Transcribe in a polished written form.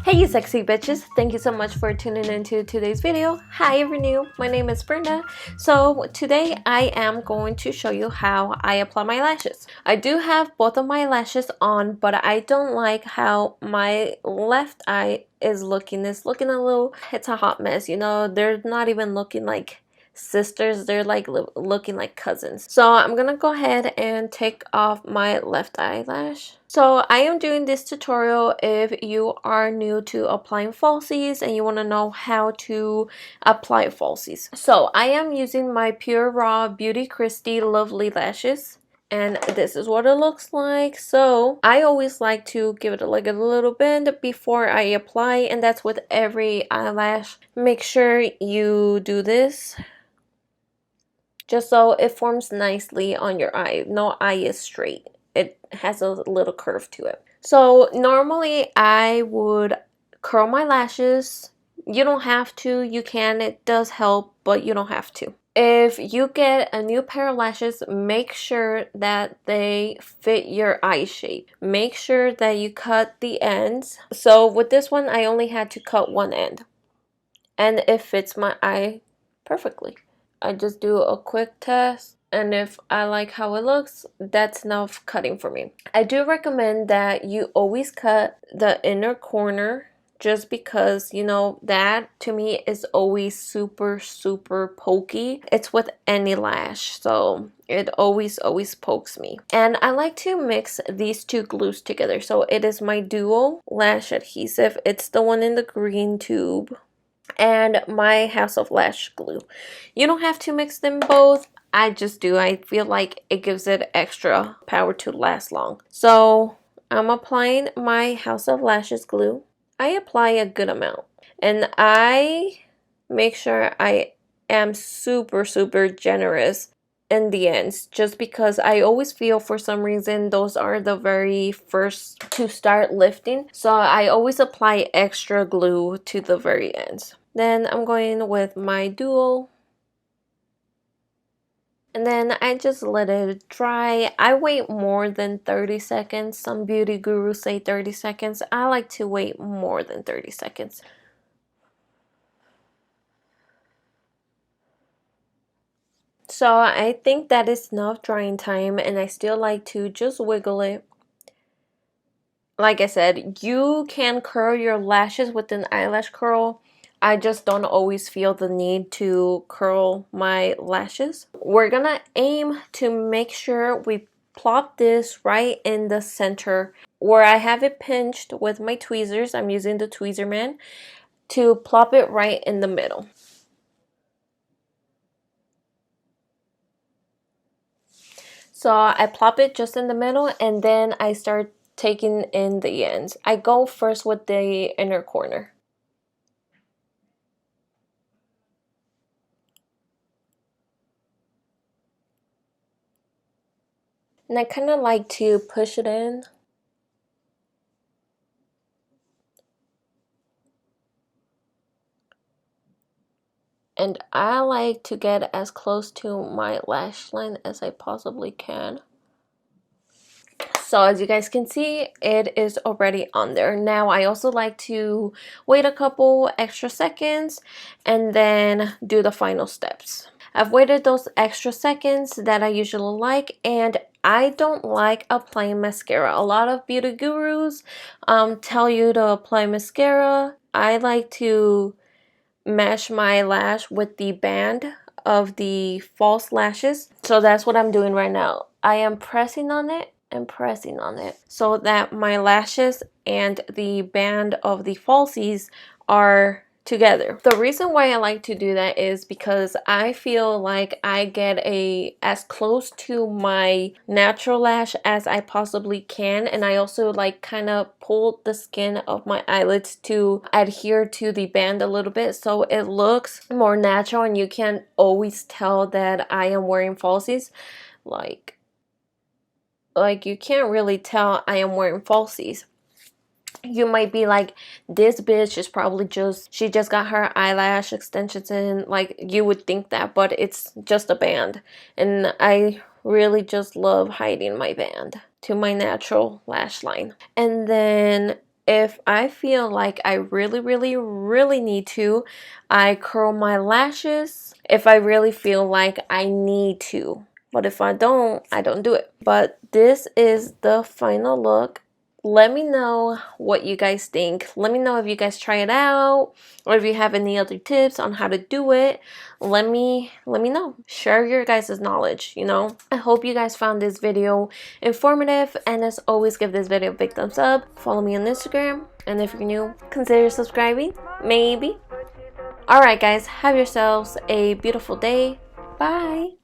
Hey you sexy bitches, thank you so much for tuning into today's video. Hi if you're new, my name is Brenda. So today I am going to show you how I apply my lashes. I do have both of my lashes on, but I don't like how my left eye is looking. It's looking a little, it's a hot mess, you know. They're not even looking like sisters, they're like looking like cousins. So I'm gonna go ahead and take off my left eyelash. So I am doing this tutorial if you are new to applying falsies and you want to know how to apply falsies. So I am using my Pure Raw Beauty Christie Lovely lashes, and this is what it looks like. So I always like to give it like a little bend before I apply, and that's with every eyelash. Make sure you do this just so it forms nicely on your eye. No eye is straight. It has a little curve to it. So normally I would curl my lashes. You don't have to, you can, it does help, but you don't have to. If you get a new pair of lashes, make sure that they fit your eye shape. Make sure that you cut the ends. So with this one, I only had to cut one end, and it fits my eye perfectly. I just do a quick test, and if I like how it looks, that's enough cutting for me. I do recommend that you always cut the inner corner, just because, you know, that to me is always super pokey. It's with any lash, so it always pokes me. And I like to mix these two glues together. So it is my Duo lash adhesive. It's the one in the green tube, and my House of Lash glue. You don't have to mix them both. I just do. I feel like it gives it extra power to last long. So I'm applying my House of Lashes glue. I apply a good amount, and I make sure I am super generous in the ends, just because I always feel for some reason those are the very first to start lifting. So I always apply extra glue to the very ends. Then I'm going with my Duo, and then I just let it dry. I wait more than 30 seconds. Some beauty gurus say 30 seconds. I like to wait more than 30 seconds. So I think that is enough drying time, and I still like to just wiggle it. Like I said, you can curl your lashes with an eyelash curl. I just don't always feel the need to curl my lashes. We're gonna aim to make sure we plop this right in the center where I have it pinched with my tweezers. I'm using the tweezer man to plop it right in the middle. So I plop it just in the middle, and then I start taking in the ends. I go first with the inner corner. And I kind of like to push it in. And I like to get as close to my lash line as I possibly can. So as you guys can see, it is already on there. Now I also like to wait a couple extra seconds and then do the final steps. I've waited those extra seconds that I usually like, and I don't like applying mascara. A lot of beauty gurus tell you to apply mascara. I like to mesh my lash with the band of the false lashes. So that's what I'm doing right now. I am pressing on it and pressing on it so that my lashes and the band of the falsies are together. The reason why I like to do that is because I feel like I get as close to my natural lash as I possibly can, and I also like kind of pull the skin of my eyelids to adhere to the band a little bit so it looks more natural, and you can always tell that I am wearing falsies. Like you can't really tell I am wearing falsies. You might be like, this bitch is probably she just got her eyelash extensions in. Like, you would think that, but it's just a band. And I really just love hiding my band to my natural lash line. And then if I feel like I really need to, I curl my lashes if I really feel like I need to. But if I don't do it. But this is the final look. Let me know what you guys think. Let me know if you guys try it out or if you have any other tips on how to do it. Let me know. Share your guys' knowledge, you know. I hope you guys found this video informative, and as always, give this video a big thumbs up. Follow me on Instagram, and if you're new, consider subscribing, maybe. Alright guys, have yourselves a beautiful day. Bye!